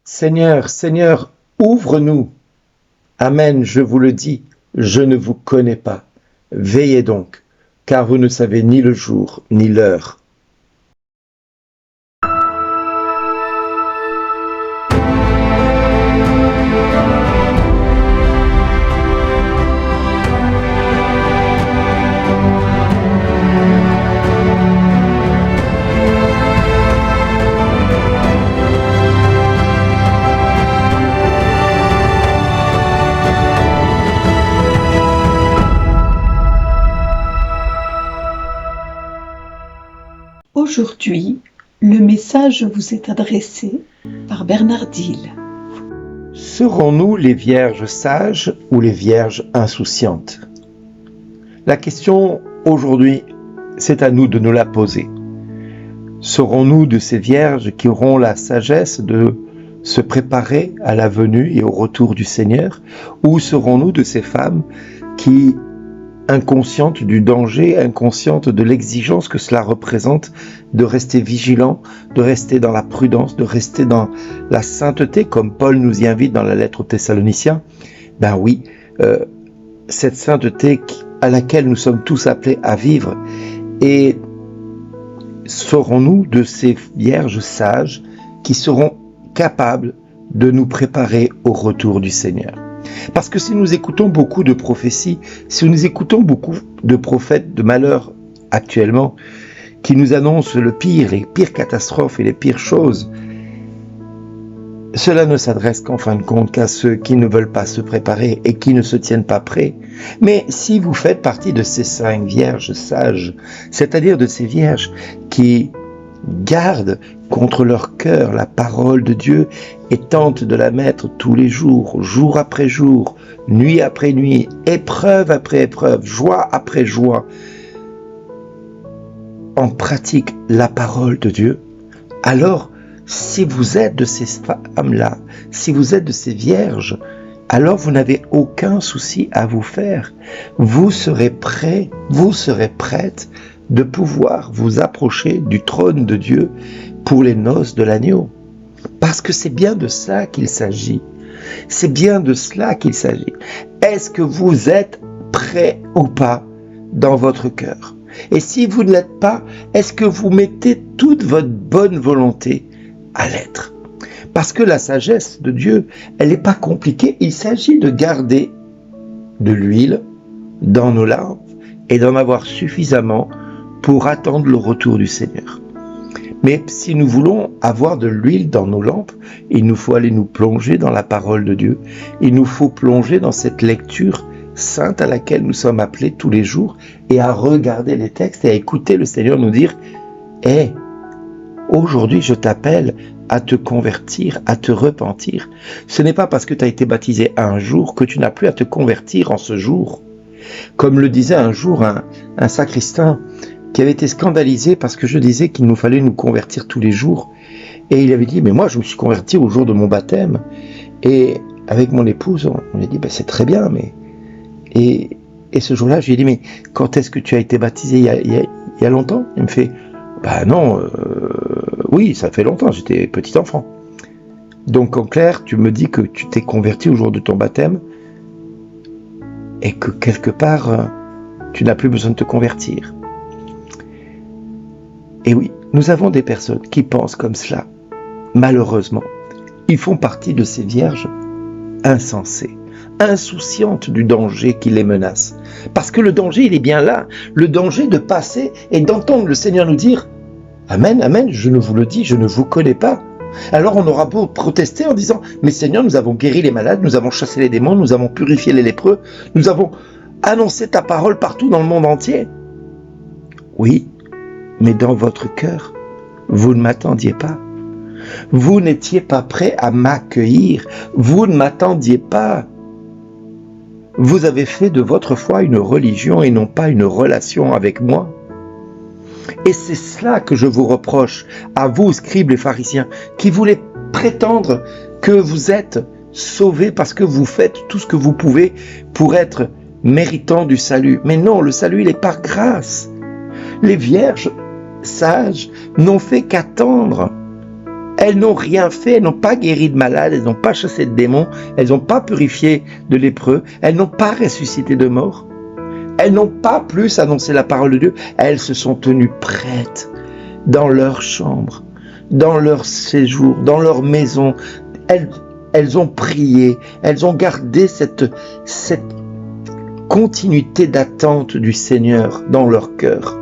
Seigneur, Seigneur, ouvre-nous. Amen, je vous le dis, je ne vous connais pas. Veillez donc, car vous ne savez ni le jour ni l'heure. Aujourd'hui, le message vous est adressé par Bernard Dille. Serons-nous les vierges sages ou les vierges insouciantes? La question aujourd'hui, c'est à nous de nous la poser. Serons-nous de ces vierges qui auront la sagesse de se préparer à la venue et au retour du Seigneur, ou serons-nous de ces femmes qui, inconscientes du danger, inconscientes de l'exigence que cela représente de rester vigilant, de rester dans la prudence, de rester dans la sainteté, comme Paul nous y invite dans la lettre aux Thessaloniciens? Ben oui, cette sainteté à laquelle nous sommes tous appelés à vivre. Et serons-nous de ces vierges sages qui seront capables de nous préparer au retour du Seigneur? Parce que si nous écoutons beaucoup de prophéties, si nous écoutons beaucoup de prophètes de malheur actuellement, qui nous annoncent le pire, les pires catastrophes et les pires choses, cela ne s'adresse qu'en fin de compte qu'à ceux qui ne veulent pas se préparer et qui ne se tiennent pas prêts. Mais si vous faites partie de ces 5 vierges sages, c'est-à-dire de ces vierges qui gardent contre leur cœur la parole de Dieu et tentent de la mettre tous les jours, jour après jour, nuit après nuit, épreuve après épreuve, joie après joie, en pratique la parole de Dieu, alors si vous êtes de ces femmes-là, si vous êtes de ces vierges, alors vous n'avez aucun souci à vous faire. Vous serez prêts, vous serez prêtes de pouvoir vous approcher du trône de Dieu pour les noces de l'agneau. Parce que c'est bien de ça qu'il s'agit. C'est bien de cela qu'il s'agit. Est-ce que vous êtes prêts ou pas dans votre cœur? Et si vous ne l'êtes pas, est-ce que vous mettez toute votre bonne volonté à l'être? Parce que la sagesse de Dieu, elle n'est pas compliquée. Il s'agit de garder de l'huile dans nos lampes et d'en avoir suffisamment pour attendre le retour du Seigneur. Mais si nous voulons avoir de l'huile dans nos lampes, il nous faut aller nous plonger dans la parole de Dieu. Il nous faut plonger dans cette lecture sainte à laquelle nous sommes appelés tous les jours et à regarder les textes et à écouter le Seigneur nous dire « Hey, aujourd'hui je t'appelle à te convertir, à te repentir. Ce n'est pas parce que tu as été baptisé un jour que tu n'as plus à te convertir en ce jour. » Comme le disait un jour un sacristain qui avait été scandalisé parce que je disais qu'il nous fallait nous convertir tous les jours. Et il avait dit, mais moi je me suis converti au jour de mon baptême. Et avec mon épouse, on lui a dit, c'est très bien, mais... Et ce jour-là, je lui ai dit, mais quand est-ce que tu as été baptisé? Il y a longtemps? Il me fait, non, oui, ça fait longtemps, j'étais petit enfant. Donc en clair, tu me dis que tu t'es converti au jour de ton baptême et que quelque part, tu n'as plus besoin de te convertir. Et oui, nous avons des personnes qui pensent comme cela. Malheureusement, ils font partie de ces vierges insensées, insouciantes du danger qui les menace. Parce que le danger, il est bien là. Le danger de passer et d'entendre le Seigneur nous dire « Amen, amen, je ne vous le dis, je ne vous connais pas ». Alors on aura beau protester en disant « Mais Seigneur, nous avons guéri les malades, nous avons chassé les démons, nous avons purifié les lépreux, nous avons annoncé ta parole partout dans le monde entier. » Oui, mais dans votre cœur, vous ne m'attendiez pas. Vous n'étiez pas prêt à m'accueillir. Vous ne m'attendiez pas. Vous avez fait de votre foi une religion et non pas une relation avec moi. Et c'est cela que je vous reproche, à vous, scribes et pharisiens, qui voulez prétendre que vous êtes sauvés parce que vous faites tout ce que vous pouvez pour être méritant du salut. Mais non, le salut, il est par grâce. Les vierges sages n'ont fait qu'attendre Elles n'ont rien fait, elles n'ont pas guéri de malades, elles n'ont pas chassé de démons, elles n'ont pas purifié de lépreux, elles n'ont pas ressuscité de morts. Elles n'ont pas plus annoncé la parole de Dieu, elles se sont tenues prêtes dans leur chambre, dans leur séjour, dans leur maison. Elles ont prié, elles ont gardé cette continuité d'attente du Seigneur dans leur cœur.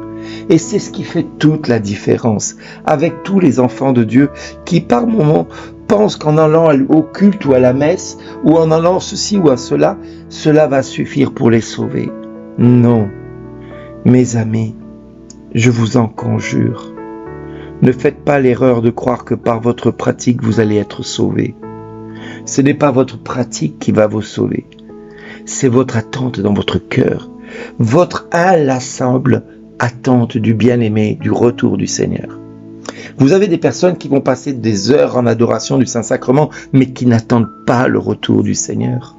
Et c'est ce qui fait toute la différence avec tous les enfants de Dieu qui par moments pensent qu'en allant au culte ou à la messe ou en allant ceci ou à cela, cela va suffire pour les sauver. Non, mes amis, je vous en conjure, ne faites pas l'erreur de croire que par votre pratique vous allez être sauvés. Ce n'est pas votre pratique qui va vous sauver, c'est votre attente dans votre cœur, votre inlassable attente du bien-aimé, du retour du Seigneur. Vous avez des personnes qui vont passer des heures en adoration du Saint-Sacrement, mais qui n'attendent pas le retour du Seigneur.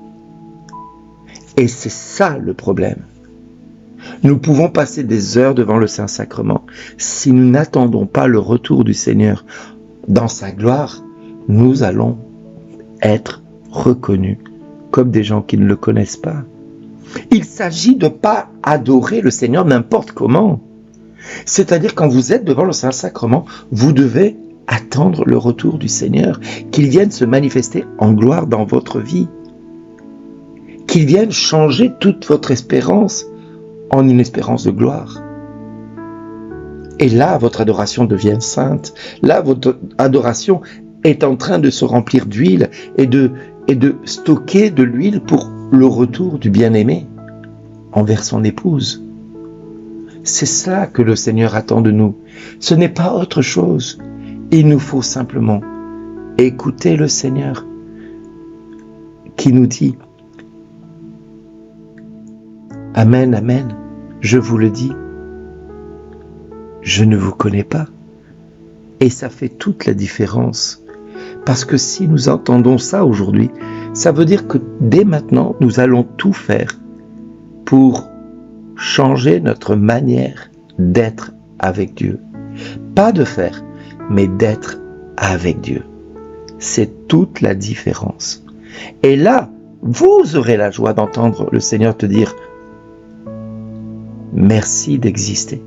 Et c'est ça le problème. Nous pouvons passer des heures devant le Saint-Sacrement. Si nous n'attendons pas le retour du Seigneur dans sa gloire, nous allons être reconnus comme des gens qui ne le connaissent pas. Il s'agit de ne pas adorer le Seigneur n'importe comment. C'est-à-dire quand vous êtes devant le Saint-Sacrement, vous devez attendre le retour du Seigneur, qu'il vienne se manifester en gloire dans votre vie, qu'il vienne changer toute votre espérance en une espérance de gloire. Et là, votre adoration devient sainte. Là, votre adoration est en train de se remplir d'huile et de stocker de l'huile pour le retour du bien-aimé envers son épouse. C'est ça que le Seigneur attend de nous. Ce n'est pas autre chose. Il nous faut simplement écouter le Seigneur qui nous dit « Amen, amen, je vous le dis, je ne vous connais pas. » Et ça fait toute la différence. Parce que si nous entendons ça aujourd'hui, ça veut dire que dès maintenant, nous allons tout faire pour changer notre manière d'être avec Dieu. Pas de faire, mais d'être avec Dieu. C'est toute la différence. Et là, vous aurez la joie d'entendre le Seigneur te dire « Merci d'exister.